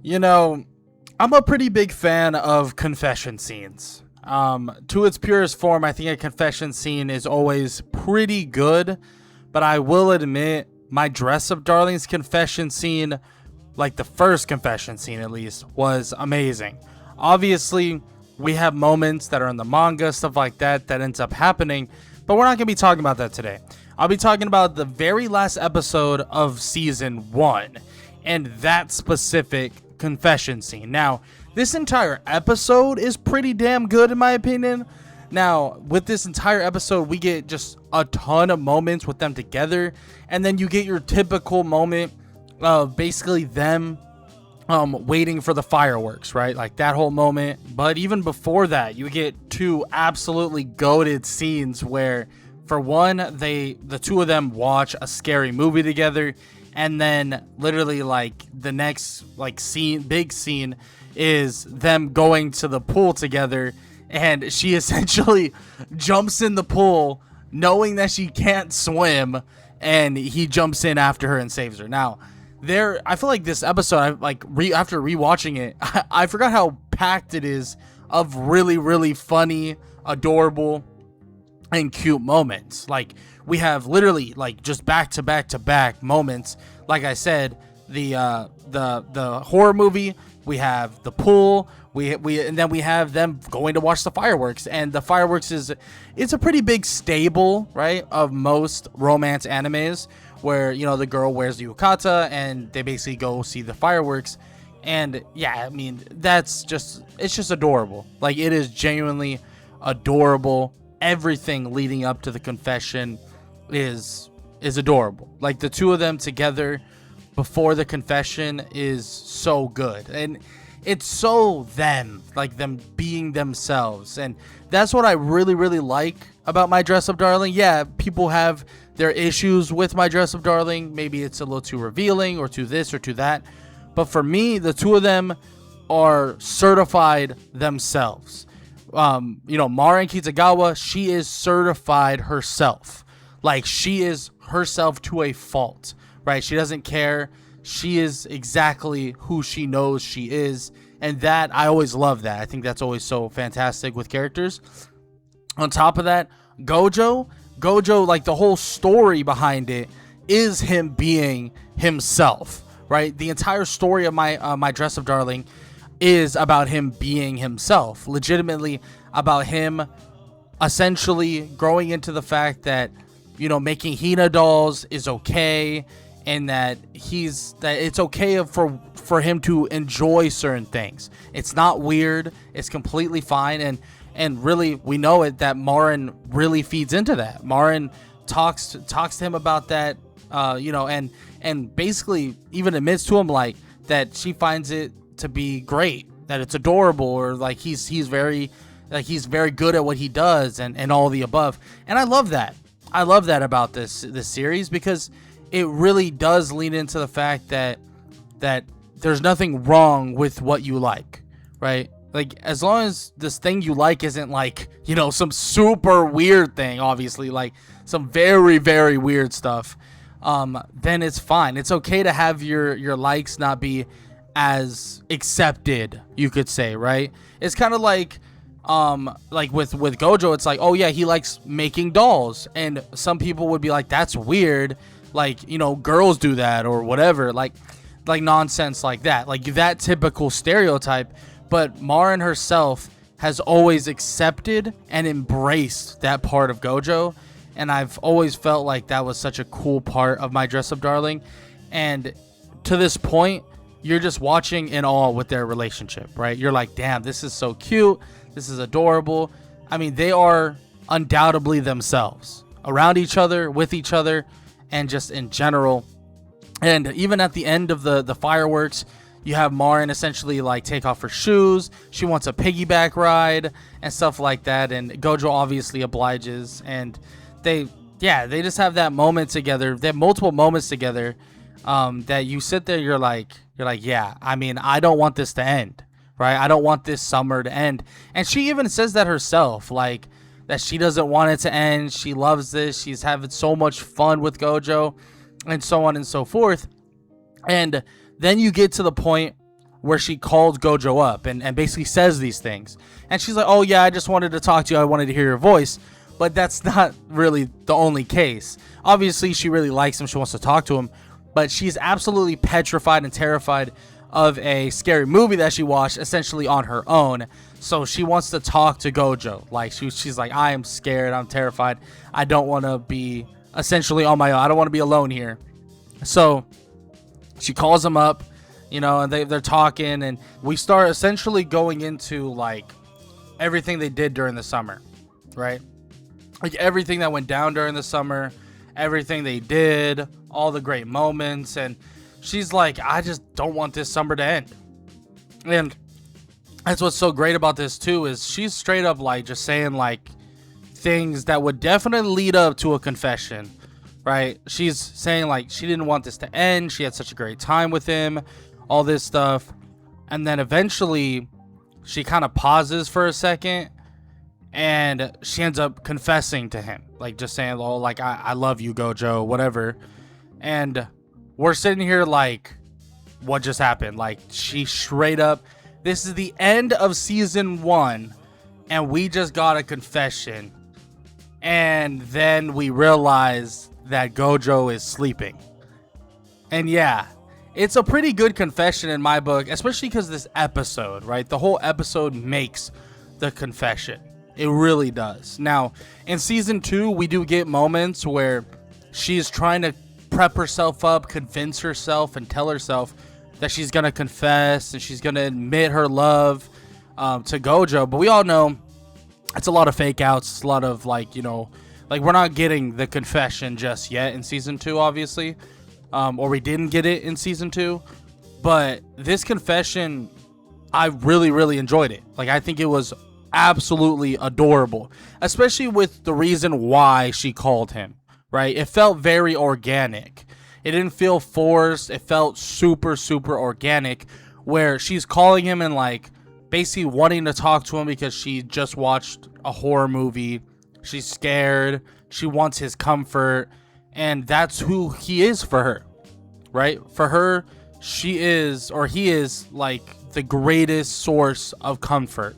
You know, I'm a pretty big fan of confession scenes. To its purest form, I think a confession scene is always pretty good, but I will admit my Dress Up Darling's confession scene, like the first confession scene at least, was amazing. Obviously, we have moments that are in the manga, stuff like that ends up happening, but we're not going to be talking about that today. I'll be talking about the very last episode of season 1 and that specific confession scene. Now, this entire episode is pretty damn good in my opinion. Now, with this entire episode, we get just a ton of moments with them together, and then you get your typical moment of basically them waiting for the fireworks, right? Like that whole moment. But even before that, you get two absolutely goated scenes where, for one, the two of them watch a scary movie together, and then literally like the next like big scene is them going to the pool together, and she essentially jumps in the pool knowing that she can't swim, and he jumps in after her and saves her. Now, I feel like this episode, after rewatching it, I forgot how packed it is of really, really funny, adorable, and cute moments. Like, we have literally like just back to back to back moments. Like I said, the horror movie, we have the pool, and then we have them going to watch the fireworks, and the fireworks it's a pretty big staple, right, of most romance animes, where, you know, the girl wears the yukata and they basically go see the fireworks. And yeah, I mean, it's just adorable. Like, it is genuinely adorable. Everything leading up to the confession is adorable. Like, the two of them together before the confession is so good, and it's so them, like them being themselves. And that's what I really, really like about My Dress Up Darling. Yeah, people have their issues with My Dress Up Darling. Maybe it's a little too revealing or too this or too that, but for me, the two of them are certified themselves. Maren Kitagawa, she is certified herself. Like, she is herself to a fault, right? She doesn't care. She is exactly who she knows she is. And that, I always love that. I think that's always so fantastic with characters. On top of that, Gojo, like, the whole story behind it is him being himself, right? The entire story of My Dress Up Darling is about him being himself, legitimately about him essentially growing into the fact that, you know, making Hina dolls is okay, and that it's okay for him to enjoy certain things. It's not weird. It's completely fine. And really, we know it that Marin really feeds into that. Marin talks to him about that, and basically even admits to him like that she finds it to be great, that it's adorable, or like he's very good at what he does, and all the above. And I love that. I love that about this series, because it really does lean into the fact that there's nothing wrong with what you like, right? Like, as long as this thing you like isn't like, you know, some super weird thing, obviously, like some very, very weird stuff, then it's fine. It's okay to have your likes not be as accepted, you could say, right? It's kind of like with Gojo, it's like, oh yeah, he likes making dolls, and some people would be like, that's weird, like, you know, girls do that or whatever, like nonsense like that, like that typical stereotype. But Marin herself has always accepted and embraced that part of Gojo, and I've always felt like that was such a cool part of My Dress Up Darling. And to this point, you're just watching in awe with their relationship, right? You're like, damn, this is so cute, this is adorable. I mean, they are undoubtedly themselves, around each other, with each other, and just in general. And even at the end of the fireworks, you have Marin essentially like take off her shoes. She wants a piggyback ride and stuff like that, and Gojo obviously obliges. And they just have that moment together. They have multiple moments together, that you sit there, you're like, yeah, I mean, I don't want this to end, right? I don't want this summer to end. And she even says that herself, like, that she doesn't want it to end. She loves this. She's having so much fun with Gojo, and so on and so forth. And then you get to the point where she called Gojo up and basically says these things. And she's like, oh yeah, I just wanted to talk to you. I wanted to hear your voice. But that's not really the only case. Obviously, she really likes him. She wants to talk to him. But she's absolutely petrified and terrified of a scary movie that she watched essentially on her own. So she wants to talk to Gojo. Like she's like, I am scared. I'm terrified. I don't want to be essentially on my own. I don't want to be alone here. So she calls him up, you know, and they're talking, and we start essentially going into like everything they did during the summer, right? Like everything that went down during the summer, everything they did, all the great moments. And she's like, I just don't want this summer to end. And that's what's so great about this too, is she's straight up like just saying like things that would definitely lead up to a confession, right? She's saying like she didn't want this to end. She had such a great time with him, all this stuff. And then eventually she kind of pauses for a second, and she ends up confessing to him, like just saying, oh, like, I love you, Gojo, whatever. And we're sitting here like, what just happened? Like, she straight up, this is the end of season 1, and we just got a confession. And then we realize that Gojo is sleeping. And yeah, it's a pretty good confession in my book, especially because this episode, right? The whole episode makes the confession. It really does. Now, in season 2, we do get moments where she's trying to prep herself up, convince herself, and tell herself that she's going to confess and she's going to admit her love to Gojo. But we all know it's a lot of fake outs. It's a lot of like, you know, like we're not getting the confession just yet in season 2, obviously. Or we didn't get it in season 2. But this confession, I really, really enjoyed it. Like, I think it was absolutely adorable, especially with the reason why she called him, right? It felt very organic. It didn't feel forced. It felt super, super organic, where she's calling him and like basically wanting to talk to him because she just watched a horror movie. She's scared. She wants his comfort, and that's who he is for her, right? For her, she is, or he is, like the greatest source of comfort.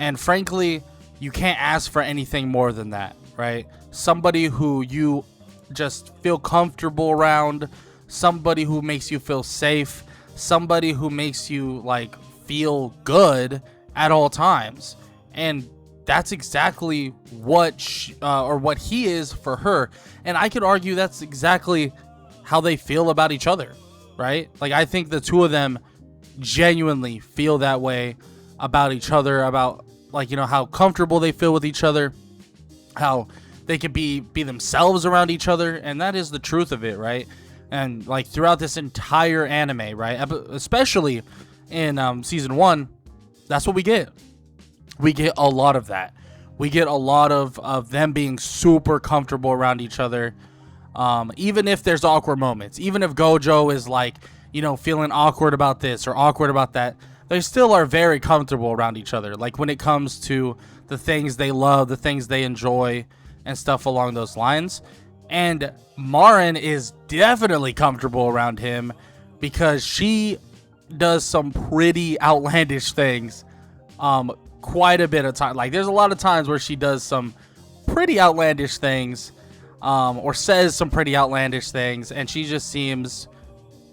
And frankly, you can't ask for anything more than that, right? Somebody who you just feel comfortable around, somebody who makes you feel safe, somebody who makes you like feel good at all times. And that's exactly what what he is for her. And I could argue that's exactly how they feel about each other, right? Like, I think the two of them genuinely feel that way about each other, about like, you know, how comfortable they feel with each other, how they can be themselves around each other. And that is the truth of it, right? And like throughout this entire anime, right, especially in season 1, that's what we get. We get a lot of that. We get a lot of them being super comfortable around each other. Even if there's awkward moments, even if Gojo is like, you know, feeling awkward about this or awkward about that, they still are very comfortable around each other. Like when it comes to the things they love, the things they enjoy, and stuff along those lines. And Marin is definitely comfortable around him because she does some pretty outlandish things quite a bit of time. Like, there's a lot of times where she does some pretty outlandish things or says some pretty outlandish things, and she just seems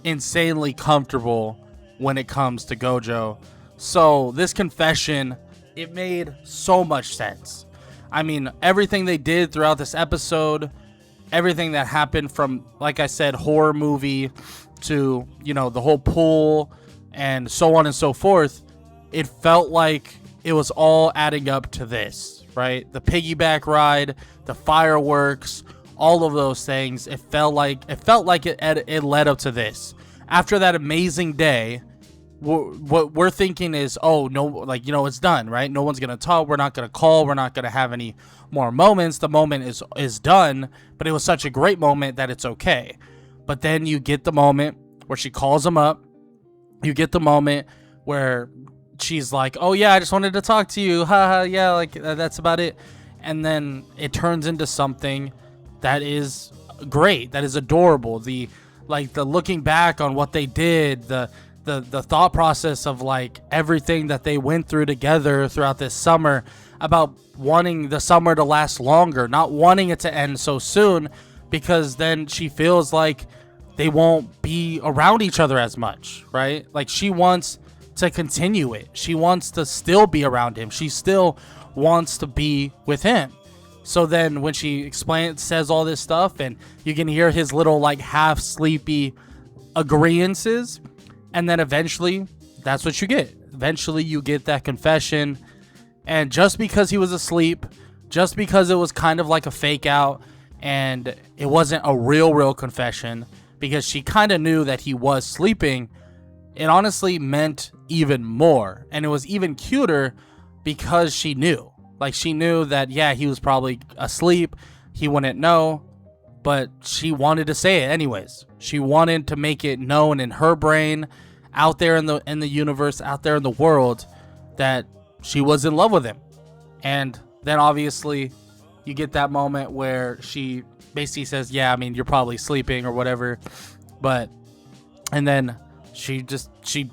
insanely comfortable when it comes to Gojo. So this confession, it made so much sense. I mean, everything they did throughout this episode, everything that happened from, like I said, horror movie to, you know, the whole pool and so on and so forth, it felt like it was all adding up to this, right? The piggyback ride, the fireworks, all of those things. It felt like it led up to this. After that amazing day, what we're thinking is, oh no, like, you know, it's done, right? No one's gonna talk. We're not gonna call. We're not gonna have any more moments. The moment is done. But it was such a great moment that it's okay. But then you get the moment where she calls him up. You get the moment where she's like, oh yeah, I just wanted to talk to you. Haha, yeah, like that's about it. And then it turns into something that is great, that is adorable. The looking back on what they did, the the thought process of like everything that they went through together throughout this summer, about wanting the summer to last longer, not wanting it to end so soon, because then she feels like they won't be around each other as much, right? Like she wants to continue it. She wants to still be around him. She still wants to be with him. So then when she says all this stuff, and you can hear his little like half sleepy agreeances, and then eventually that's what you get. Eventually you get that confession, and just because he was asleep, just because it was kind of like a fake out and it wasn't a real confession, because she kind of knew that he was sleeping, it honestly meant even more. And it was even cuter because she knew. Like, she knew that, yeah, he was probably asleep. He wouldn't know. But she wanted to say it anyways. She wanted to make it known in her brain, out there in the universe, out there in the world, that she was in love with him. And then obviously you get that moment where she basically says, yeah, I mean, you're probably sleeping or whatever. And then she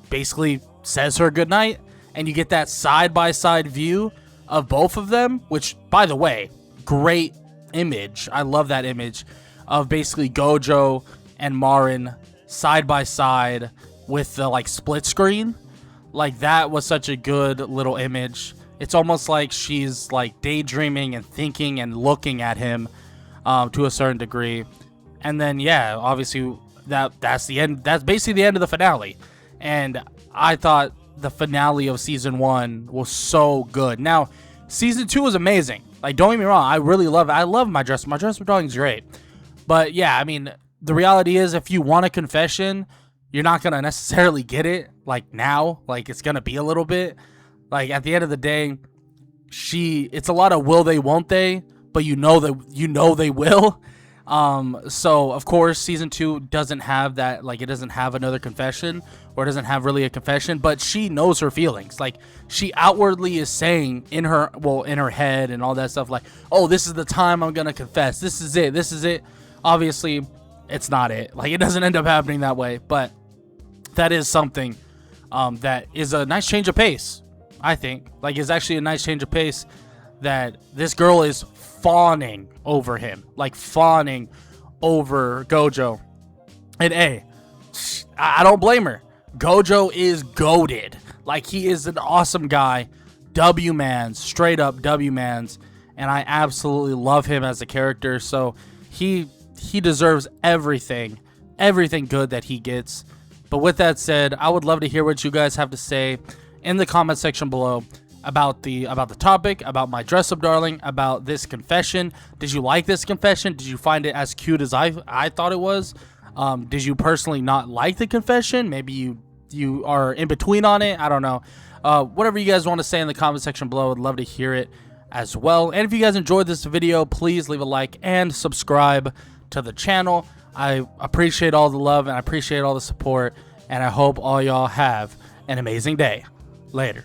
basically says her goodnight, and you get that side-by-side view of both of them, which, by the way, great image. I love that image of basically Gojo and Marin side by side with the like split screen. Like, that was such a good little image. It's almost like she's like daydreaming and thinking and looking at him to a certain degree. And then, yeah, obviously that's the end. That's basically the end of the finale. And I thought the finale of season 1 was so good. Now, season 2 was amazing. Like, don't get me wrong, I really love it. I love My Dress Up Darling is great. But yeah, I mean, the reality is, if you want a confession, you're not gonna necessarily get it like now. Like, it's gonna be a little bit. Like, at the end of the day, it's a lot of will they, won't they, but you know they will. So of course season 2 doesn't have that, like, it doesn't have another confession, or it doesn't have really a confession, but she knows her feelings. Like, she outwardly is saying in her head and all that stuff, like, oh, this is the time I'm gonna confess, this is it. Obviously it's not it. Like, it doesn't end up happening that way, but that is something that is a nice change of pace. I think, like, it's actually a nice change of pace, that this girl is fawning over him, like fawning over Gojo. And hey, I don't blame her. Gojo is goated. Like, he is an awesome guy. W-mans, straight up W-mans. And I absolutely love him as a character. So he deserves everything good that he gets. But with that said, I would love to hear what you guys have to say in the comment section below about the topic, about My Dress Up Darling, about this confession. Did you like this confession? Did you find it as cute as I thought it was? Did you personally not like the confession? Maybe you are in between on it. I don't know. Whatever you guys want to say in the comment section below, I'd love to hear it as well. And if you guys enjoyed this video, please leave a like and subscribe to the channel. I appreciate all the love, and I appreciate all the support, and I hope all y'all have an amazing day. Later.